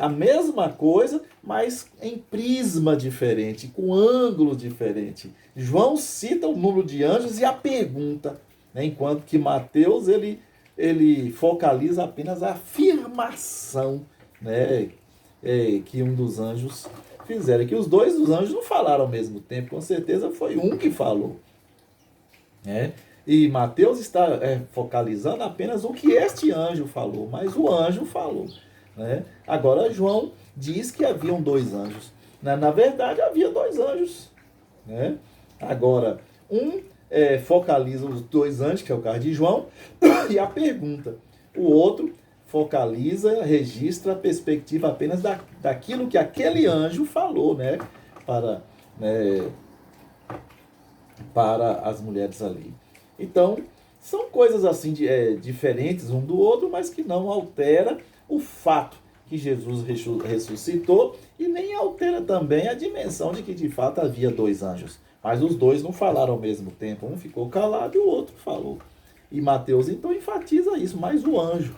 a mesma coisa, mas em prisma diferente, com ângulo diferente. João cita o número de anjos e a pergunta, né? Enquanto que Mateus ele focaliza apenas a afirmação, né? Que um dos anjos fizeram. Que os dois dos anjos não falaram ao mesmo tempo, com certeza foi um que falou, né? E Mateus está focalizando apenas o que este anjo falou, mas o anjo falou, né? Agora João diz que haviam dois anjos. Na verdade, havia dois anjos, né? Agora, focaliza os dois anjos, que é o caso de João, e a pergunta. O outro focaliza, registra a perspectiva apenas daquilo que aquele anjo falou, né? Né, para as mulheres ali. Então, são coisas assim diferentes um do outro, mas que não altera o fato que Jesus ressuscitou e nem altera também a dimensão de que de fato havia dois anjos. Mas os dois não falaram ao mesmo tempo, um ficou calado e o outro falou. E Mateus então enfatiza isso, mas o anjo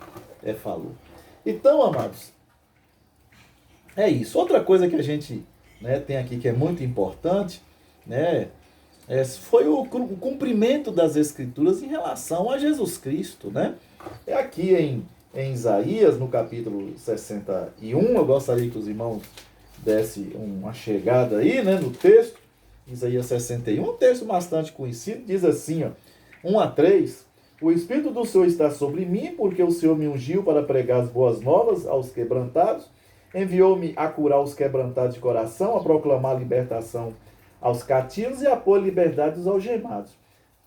falou. Então, amados, é isso. Outra coisa que a gente, né, tem aqui que é muito importante, né, foi o cumprimento das Escrituras em relação a Jesus Cristo, né? É aqui em Isaías, no capítulo 61, eu gostaria que os irmãos dessem uma chegada aí, né, no texto. Isaías 61, um texto bastante conhecido, diz assim, ó, 1-3: O Espírito do Senhor está sobre mim, porque o Senhor me ungiu para pregar as boas novas aos quebrantados, enviou-me a curar os quebrantados de coração, a proclamar a libertação aos cativos e a pôr liberdade aos algemados,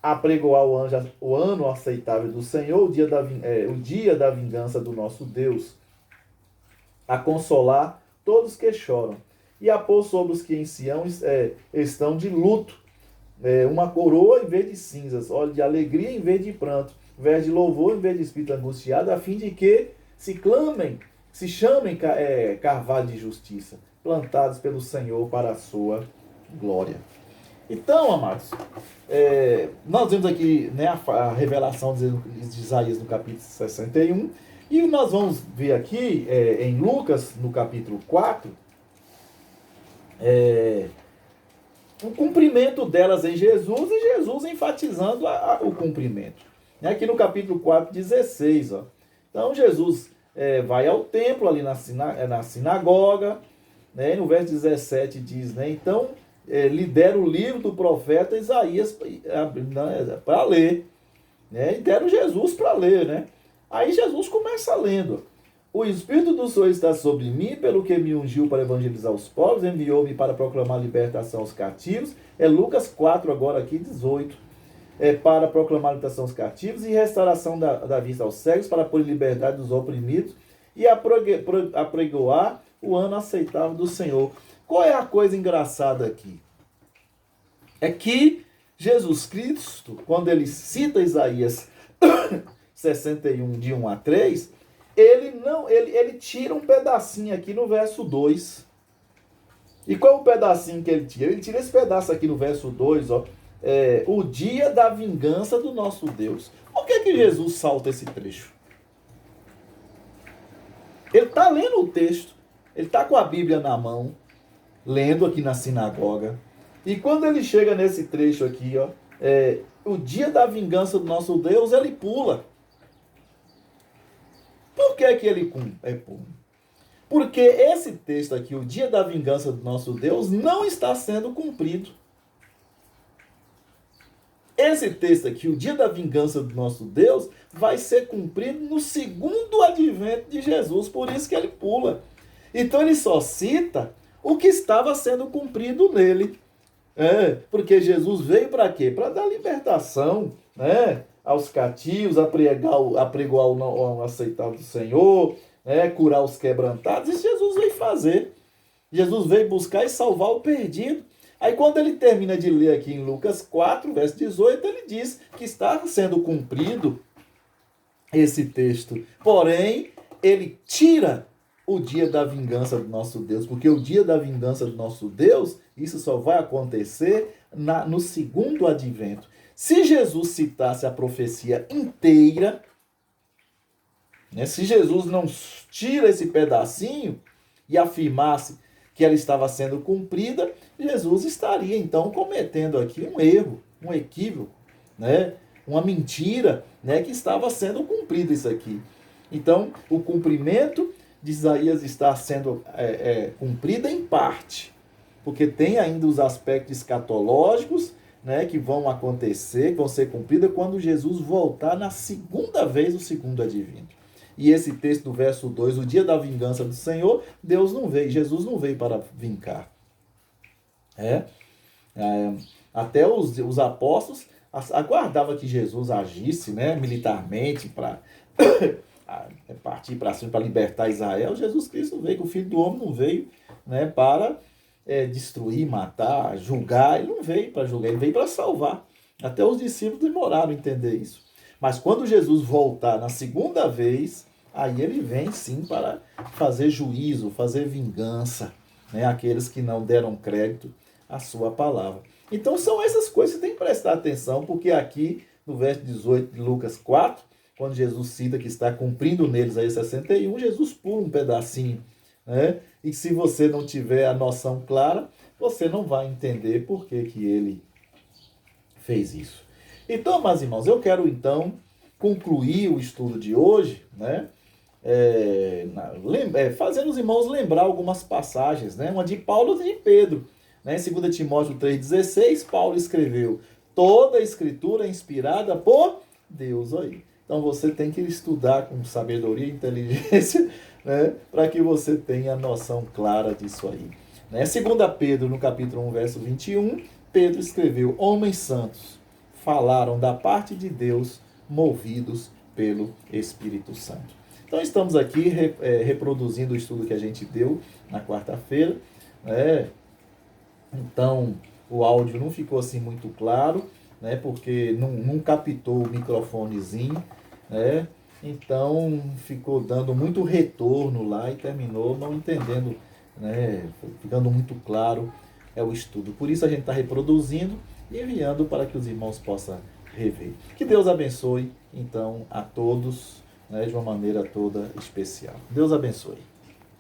a pregoar o ano aceitável do Senhor, o dia da vingança do nosso Deus, a consolar todos que choram, e a pôr sobre os que em Sião estão de luto, uma coroa em vez de cinzas, óleo de alegria em vez de pranto, vez de louvor em vez de espírito angustiado, a fim de que se chamem carvalho de justiça, plantados pelo Senhor para a sua glória. Então, amados, nós vemos aqui, né, a revelação de Isaías no capítulo 61, e nós vamos ver aqui em Lucas, no capítulo 4, o cumprimento delas em Jesus e Jesus enfatizando o cumprimento. Aqui no capítulo 4, 16, ó. Então Jesus vai ao templo, ali na sinagoga, né, no verso 17 diz, né, então lhe deram o livro do profeta Isaías para ler, né, e deram Jesus para ler, né. Aí Jesus começa lendo: O Espírito do Senhor está sobre mim, pelo que me ungiu para evangelizar os povos, enviou-me para proclamar libertação aos cativos. Lucas 4 agora aqui, 18. Para proclamar libertação aos cativos e restauração da vista aos cegos, para pôr em liberdade dos oprimidos e apregoar o ano aceitável do Senhor. Qual é a coisa engraçada aqui? É que Jesus Cristo, quando ele cita Isaías 61, de 1-3, ele tira um pedacinho aqui no verso 2. E qual é o pedacinho que ele tira? Ele tira esse pedaço aqui no verso 2, ó. O dia da vingança do nosso Deus. Por que Jesus salta esse trecho? Ele está lendo o texto, ele está com a Bíblia na mão, lendo aqui na sinagoga. E quando ele chega nesse trecho aqui, ó, o dia da vingança do nosso Deus, ele pula. Por que ele pula? Porque esse texto aqui, o dia da vingança do nosso Deus, não está sendo cumprido. Esse texto aqui, o dia da vingança do nosso Deus, vai ser cumprido no segundo advento de Jesus, por isso que ele pula. Então ele só cita o que estava sendo cumprido nele. Porque Jesus veio para quê? Para dar libertação, né, aos cativos, apregoar o aceitável do Senhor, curar os quebrantados. Isso Jesus veio fazer. Jesus veio buscar e salvar o perdido. Aí quando ele termina de ler aqui em Lucas 4, verso 18, ele diz que está sendo cumprido esse texto. Porém, ele tira o dia da vingança do nosso Deus, porque o dia da vingança do nosso Deus, isso só vai acontecer no segundo advento. Se Jesus citasse a profecia inteira, né? Se Jesus não tira esse pedacinho e afirmasse que ela estava sendo cumprida, Jesus estaria então cometendo aqui um erro, um equívoco, né? Uma mentira, né? Que estava sendo cumprido isso aqui. Então, o cumprimento de Isaías está sendo cumprido em parte, porque tem ainda os aspectos escatológicos, né, que vão acontecer, que vão ser cumpridos quando Jesus voltar na segunda vez, o segundo advento. E esse texto do verso 2, o dia da vingança do Senhor, Deus não veio, Jesus não veio para vingar. Até os apóstolos aguardavam que Jesus agisse, né, militarmente para partir para cima, para libertar Israel. Jesus Cristo veio, que o Filho do Homem não veio, né, para destruir, matar, julgar. Ele não veio para julgar, ele veio para salvar. Até os discípulos demoraram a entender isso. Mas quando Jesus voltar na segunda vez, aí ele vem sim para fazer juízo, fazer vingança, né, aqueles que não deram crédito à sua palavra. Então são essas coisas que você tem que prestar atenção, porque aqui no verso 18 de Lucas 4, quando Jesus cita que está cumprindo neles aí 61, Jesus pula um pedacinho, né? E se você não tiver a noção clara, você não vai entender por que ele fez isso. Então, meus irmãos, eu quero então concluir o estudo de hoje, né? Fazendo os irmãos lembrar algumas passagens, né? Uma de Paulo e outra de Pedro. Né? Em 2 Timóteo 3,16, Paulo escreveu: toda a escritura é inspirada por Deus. Aí. Então você tem que estudar com sabedoria e inteligência, né? Para que você tenha a noção clara disso aí. Né? 2 Pedro, no capítulo 1, verso 21, Pedro escreveu: homens santos falaram da parte de Deus, movidos pelo Espírito Santo. Então estamos aqui reproduzindo o estudo que a gente deu na quarta-feira, né? Então, o áudio não ficou assim muito claro, né? Porque não captou o microfonezinho, né? Então, ficou dando muito retorno lá e terminou não entendendo, né? Ficando muito claro o estudo. Por isso a gente está reproduzindo e enviando para que os irmãos possam rever. Que Deus abençoe, então, a todos, né? De uma maneira toda especial. Deus abençoe.